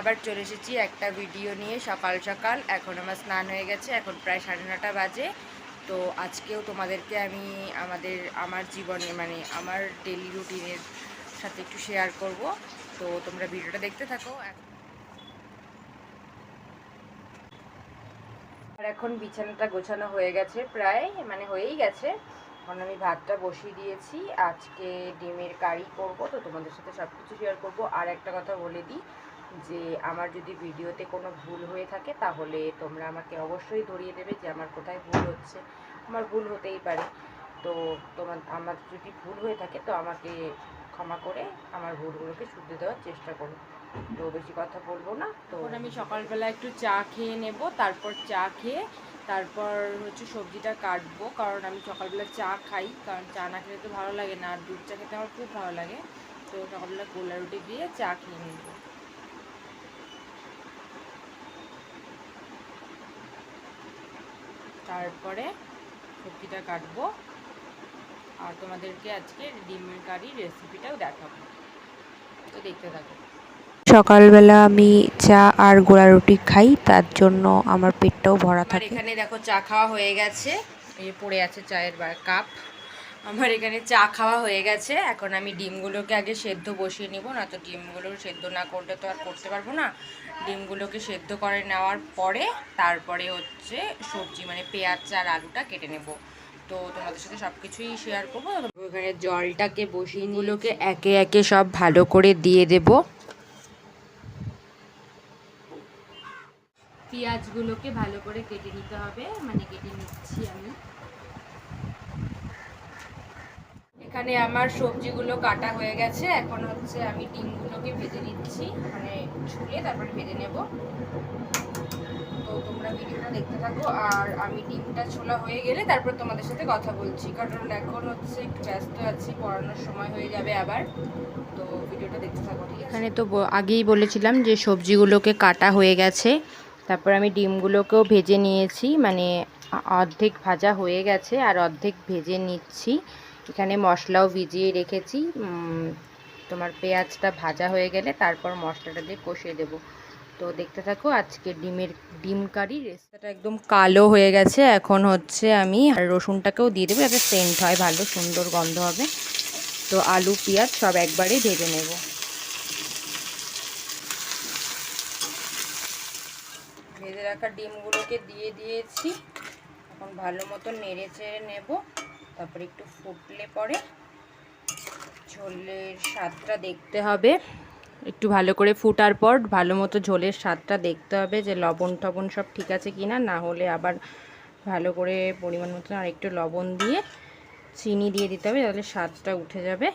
আবার চলে এসেছি একটা ভিডিও নিয়ে সকাল সকাল। এখন আমার স্নান হয়ে গেছে, এখন প্রায় 9:30 বাজে। তো আজকেও তোমাদেরকে আমি আমার জীবনে মানে আমার ডেলি রুটিনের সাথে একটু শেয়ার করব। তো তোমরা ভিডিওটা দেখতে থাকো। আর এখন বিছানাটা গোছানো হয়ে গেছে, প্রায় মানে হয়েই গেছে। এখন আমি ভাতটা বসিয়ে দিয়েছি। আজকে ডিমের কারি করব, তো তোমাদের সাথে সব কিছু শেয়ার করব। আর একটা কথা বলে দিই যে আমার যদি ভিডিওতে কোনো ভুল হয়ে থাকে তাহলে তোমরা আমাকে অবশ্যই ধরিয়ে দেবে যে আমার কোথায় ভুল হচ্ছে। আমার ভুল হতেই পারে, তো আমার যদি ভুল হয়ে থাকে তো আমাকে ক্ষমা করে আমার ভুলগুলোকে শুধরে দেওয়ার চেষ্টা করো। তো বেশি কথা বলবো না। তো আমি সকালবেলা একটু চা খেয়ে নেব, তারপর চা খেয়ে তারপর হচ্ছে সবজিটা কাটবো, কারণ আমি সকালবেলা চা খাই, কারণ চা না খেলে তো ভালো লাগে না। আর দুধ চা খেতে আমার খুব ভালো লাগে। তো সকালবেলা গোলা রুটি দিয়ে চা খেয়ে নেব। তারপরে সবজিটা কাটবো আর তোমাদেরকে আজকে ডিমের কারি রেসিপিটাও দেখাবো, তো দেখতে থাকো। সকালবেলা আমি চা আর গোলা রুটি খাই, তার জন্য আমার পেটটাও ভরা থাকে। এখানে দেখো চা খাওয়া হয়ে গেছে, এই পড়ে আছে চায়ের কাপ। আমার এখানে চা খাওয়া হয়ে গেছে। এখন আমি ডিমগুলোকে আগে সেদ্ধ বসিয়ে নিব, না তো ডিমগুলো সেদ্ধ না করলে তো আর করতে পারবো না। ডিমগুলোকে সেদ্ধ করে নেওয়ার পরে তারপরে হচ্ছে সবজি মানে পেঁয়াজ আর আলুটা কেটে নেব। তো তোমাদের সাথে সব কিছুই শেয়ার করবো। ওখানে জলটাকে বসিয়ে গুলোকে একে একে সব ভালো করে দিয়ে দেব। পেঁয়াজগুলোকে ভালো করে কেটে নিতে হবে, মানে কেটে নিচ্ছি আমি। এখানে আমার সবজিগুলো কাটা হয়ে গেছে, এখন হচ্ছে আমি ডিমগুলোকে ভেজে নিচ্ছি, মানে ছুলে তারপরে ভেজে নেব। তো তোমরা ভিডিওটা দেখতে থাকো, আর আমি ডিমটা ছোলা হয়ে গেলে তারপর তোমাদের সাথে কথা বলছি, কারণ এখন হচ্ছে একটু ব্যস্ত আছি, পড়ানোর সময় হয়ে যাবে আবার। তো ভিডিওটা দেখতে থাকো, ঠিক আছে? এখানে তো আগেই বলেছিলাম যে সবজিগুলোকে কাটা হয়ে গেছে, তারপর আমি ডিমগুলোকেও ভেজে নিয়েছি, মানে অর্ধেক ভাজা হয়ে গেছে আর অর্ধেক ভেজে নিচ্ছি। এখানে মশলাও ভিজিয়ে রেখেছি। তোমার পেঁয়াজটা ভাজা হয়ে গেলে তারপর মশলাটা দিয়ে কষিয়ে দেবো। তো দেখতে থাকো আজকে ডিম কারি রেসিপিটা। একদম কালো হয়ে গেছে, এখন হচ্ছে আমি রসুনটাকেও দিয়ে দেবো যাতে সেন্ট হয়, ভালো সুন্দর গন্ধ হবে। তো আলু পেঁয়াজ সব একবারেই ভেজে নেব। ভেজে রাখা ডিমগুলোকে দিয়ে দিয়েছি, এখন ভালো মতো নেড়ে চেড়ে নেব। তারপরে একটু ফুটলে পরে ঝোলের স্বাদটা দেখতে হবে। একটু ভালো করে ফুটার পর ভালো মতো ঝোলের স্বাদটা দেখতে হবে যে লবণ টবণ সব ঠিক আছে কিনা, না হলে আবার ভালো করে পরিমাণ মতো আর একটু লবণ দিয়ে চিনি দিয়ে দিতে হবে, তাহলে স্বাদটা উঠে যাবে।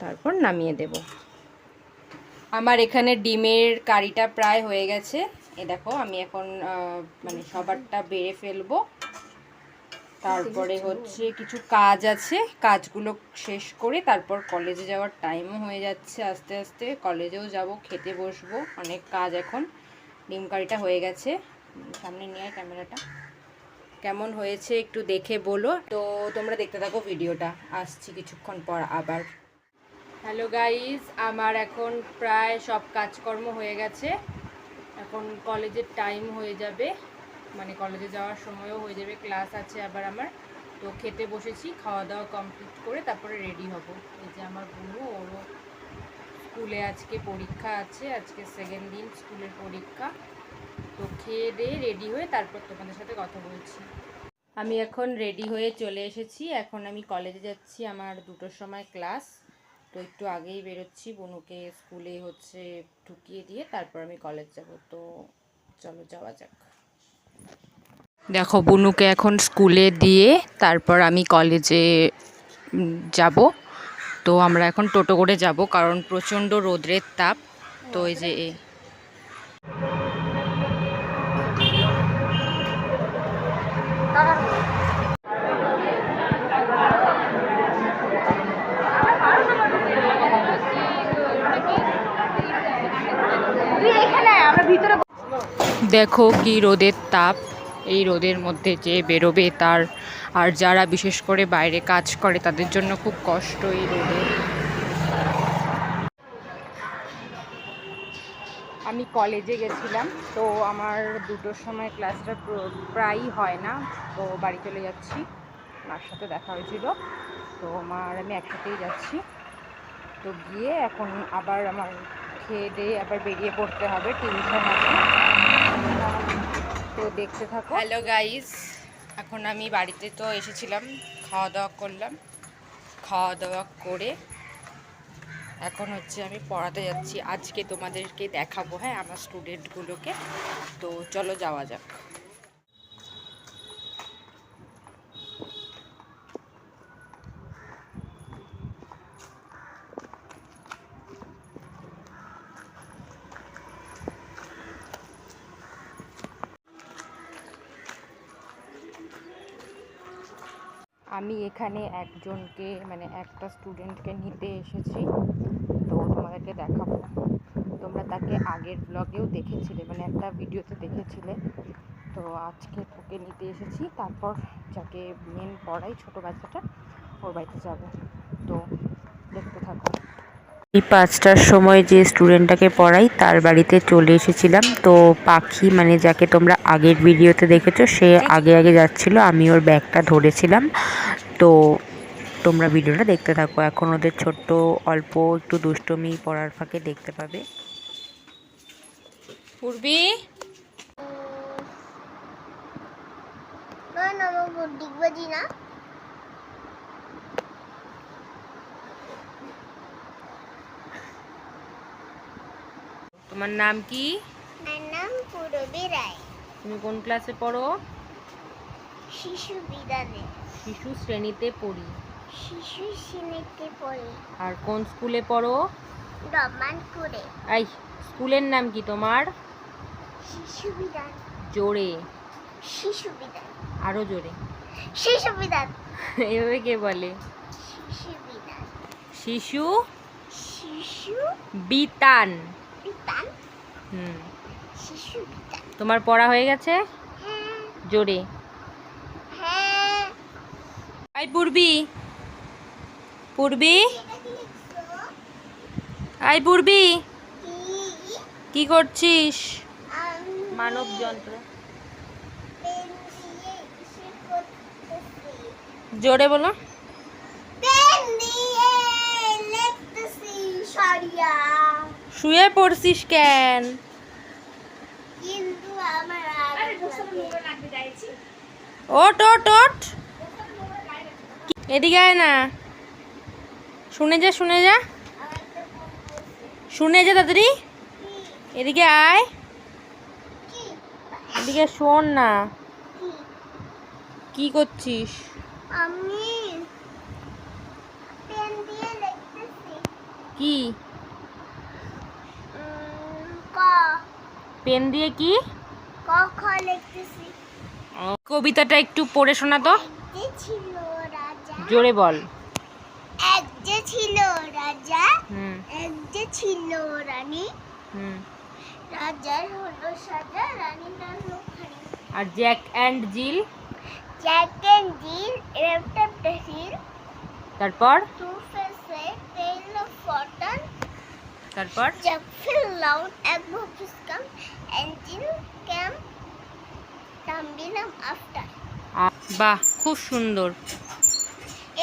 তারপর নামিয়ে দেব। আমার এখানে ডিমের কারিটা প্রায় হয়ে গেছে। এ দেখো আমি এখন মানে সবারটা বেড়ে ফেলবো। তারপরে হচ্ছে কিছু কাজ আছে, কাজগুলো শেষ করে তারপর কলেজে যাওয়ার টাইমও হয়ে যাচ্ছে, আস্তে আস্তে কলেজেও যাব, খেতে বসবো, অনেক কাজ এখন। ডিম কারিটা হয়ে গেছে, সামনে নিয়ে ক্যামেরাটা। কেমন হয়েছে একটু দেখে বলো। তো তোমরা দেখতে থাকো ভিডিওটা, আসছি কিছুক্ষণ পর আবার। হ্যালো গাইস, আমার এখন প্রায় সব কাজকর্ম হয়ে গেছে, এখন কলেজের টাইম হয়ে যাবে, মানে কলেজে যাওয়ার সময়ও হয়ে যাবে, ক্লাস আছে আবার আমার। তো খেতে বসেছি, খাওয়া দাওয়া কমপ্লিট করে তারপরে রেডি হব। এই যে আমার বোনও, ওরও স্কুলে আজকে পরীক্ষা আছে, আজকে সেকেন্ড দিন স্কুলের পরীক্ষা। তো খেয়ে দিয়ে রেডি হয়ে তারপর তোমাদের সাথে কথা বলছি। আমি এখন রেডি হয়ে চলে এসেছি, এখন আমি কলেজে যাচ্ছি, আমার 2টোর সময় ক্লাস। তো একটু আগেই বেরোচ্ছি, বনুকে স্কুলে হচ্ছে ঢুকিয়ে দিয়ে তারপর আমি কলেজ যাব। তো চলো যাওয়া যাক। দেখো বুনুকে এখন স্কুলে দিয়ে তারপর আমি কলেজে যাব। তো আমরা এখন টোটো করে যাব, কারণ প্রচণ্ড রোদ্রের তাপ। তো এই যে দেখো কি রোদের তাপ, এই রোদের মধ্যে যে বেরোবে তার, আর যারা বিশেষ করে বাইরে কাজ করে তাদের জন্য খুব কষ্ট এই রোদে। আমি কলেজে গেছিলাম, তো আমার 2টোর সময় ক্লাসটা প্রায়ই হয় না, তো বাড়ি চলে যাচ্ছি। মার সাথে দেখা হয়েছিল, তো মা আর আমি একসাথেই যাচ্ছি। তো গিয়ে এখন আবার আমার খেয়ে দিয়ে আবার বেরিয়ে পড়তে হবে, টিউশন আছে, তো দেখতে থাকো। হ্যালো গাইস, এখন আমি বাড়িতে তো এসেছিলাম, খাওয়া দাওয়া করলাম, খাওয়া দাওয়া করে এখন হচ্ছে আমি পড়াতে যাচ্ছি। আজকে তোমাদেরকে দেখাবো, হ্যাঁ, আমার স্টুডেন্টগুলোকে। তো চলো যাওয়া যাক। আমি এখানে একজনকে মানে একটা স্টুডেন্টকে নিতে এসেছি, তো তোমাদেরকে দেখাবো। তোমরা তাকে আগের ব্লগেও দেখেছিলে, মানে একটা ভিডিওতে দেখেছিলে। তো আজকে ওকে নিতে এসেছি, তারপর যাকে মেন পড়াই ছোটো বাচ্চাটা, ওর বাড়িতে যাব। তো দেখতে থাকো। এই 5টার সময় যে স্টুডেন্টটাকে পড়াই তার বাড়িতে চলে এসেছিলাম। তো পাখি মানে যাকে তোমরা আগের ভিডিওতে দেখেছো, সে আগে আগে যাচ্ছিল, আমি ওর ব্যাগটা ধরেছিলাম। তো তোমরা ভিডিওটা দেখতে থাকো। এখন ওদের ছোট্ট অল্প একটু দুষ্টুমি পড়ার ফাঁকে দেখতে পাবে। পূর্বী, না তোমার নাম কি? আমার নাম পূরবী রায়। তুমি কোন ক্লাসে পড়ো? শিশু বিদ্যালয়ে শিশু শ্রেণীতে পড়ি। শিশু শ্রেণীতে পড়ি। আর কোন স্কুলে পড়ো? রহমানপুরে। এই স্কুলের নাম কি তোমার? শিশু বিদ্যালয়। জোরে, শিশু বিদ্যালয়। আরো জোরে। শিশু বিদ্যালয়। এভাবে কে বলে? শিশু বিদ্যালয়। শিশু শিশু বিতান। বিতান। হুম, শিশু বিদ্যালয়। তোমার পড়া হয়ে গেছে? হ্যাঁ জোরে। হ্যাঁ। আই পূর্বী, পূর্বী, আই পূর্বী, কি করছিস? মানব যন্ত্র, জোরে বলো। শুয়ে পড়ছিস কেন? ওট ওট ওট, এদিকে আয় না, শুনে যা শুনে যা, শুনে যা তাড়াতাড়ি, এদিকে আয়, এদিকে শোন না। কি করছিস? আমি পেন দিয়ে লিখতেছি। কি ক পেন দিয়ে কি? ক খ লিখতেছি। কবিতাটা একটু পড়ে শোনা তো। যে ছিল রাজা, জোরে বল। এক যে ছিল রাজা, হুম এক যে ছিল রানী, হুম। রাজার হলো সাজা, রানীর নাম লোকহানি। আর Jack and Jill, Jack and Jill left up the hill, তারপর two faces tale of fortune, তারপর Jack fell down, a book is come, and Jill came tumbling after. বাহ, খুব সুন্দর।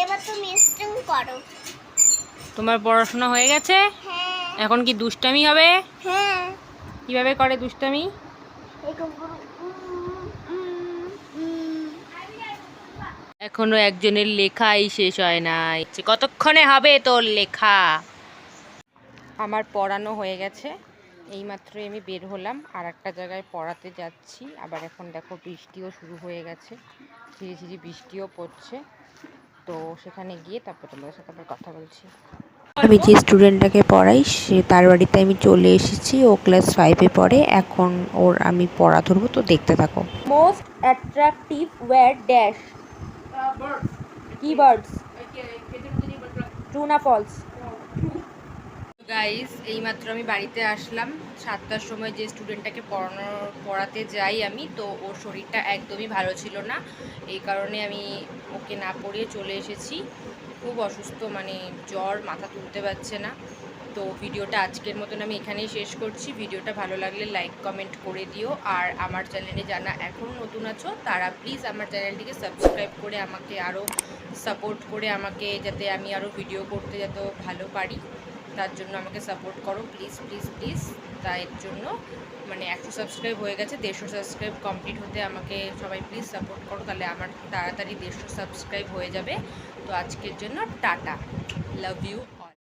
এবার তুমি স্ট্রিং করো। তোমার পড়াশোনা হয়ে গেছে? হ্যাঁ এখন কি দুষ্টামি হবে? হ্যাঁ। কিভাবে করে দুষ্টামি? এরকম করো। এখনো একজনের লেখাই শেষ হয় নাই। কতক্ষণে হবে তোর লেখা? আমার পড়ানো হয়ে গেছে, এইমাত্রই আমি বের হলাম, আর একটা জায়গায় পড়াতে যাচ্ছি। আবার এখন দেখো বৃষ্টিও শুরু হয়ে গেছে, ঝিরি ঝিরি বৃষ্টিও পড়ছে। তো সেখানে গিয়ে তারপর তোমাদের সাথে আবার কথা বলছি। আমি যে স্টুডেন্টটাকে পড়াই সে তার বাড়িতে আমি চলে এসেছি। ও ক্লাস 5-এ পড়ে। এখন ওর আমি পড়া ধরবো, তো দেখতে থাকো। Most attractive word dash. কি বার্ডস? ট্রু না ফলস? গাইস এইমাত্র আমি বাড়িতে আসলাম। 7টার সময় যে স্টুডেন্টটাকে পড়াতে যাই আমি, তো ওর শরীরটা একদমই ভালো ছিল না, এই কারণে আমি ওকে না পড়িয়ে চলে এসেছি। খুব অসুস্থ, মানে জ্বর, মাথা তুলতে পারছে না। তো ভিডিওটা আজকের মতন আমি এখানেই শেষ করছি। ভিডিওটা ভালো লাগলে লাইক কমেন্ট করে দিও। আর আমার চ্যানেলে যারা এখন নতুন আছো তারা প্লিজ আমার চ্যানেলটিকে সাবস্ক্রাইব করে আমাকে আরও সাপোর্ট করে আমাকে, যাতে আমি আরও ভিডিও করতে যাতে ভালো পারি, তার জন্য আমাকে সাপোর্ট করো প্লিজ প্লিজ প্লিজ। তাই জন্য মানে 100 সাবস্ক্রাইব হয়ে গেছে, 150 সাবস্ক্রাইব কমপ্লিট হতে আমাকে সবাই প্লিজ সাপোর্ট করো, তাহলে আমার তাড়াতাড়ি 150 সাবস্ক্রাইব হয়ে যাবে। তো আজকের জন্য টাটা, লাভ ইউ অল।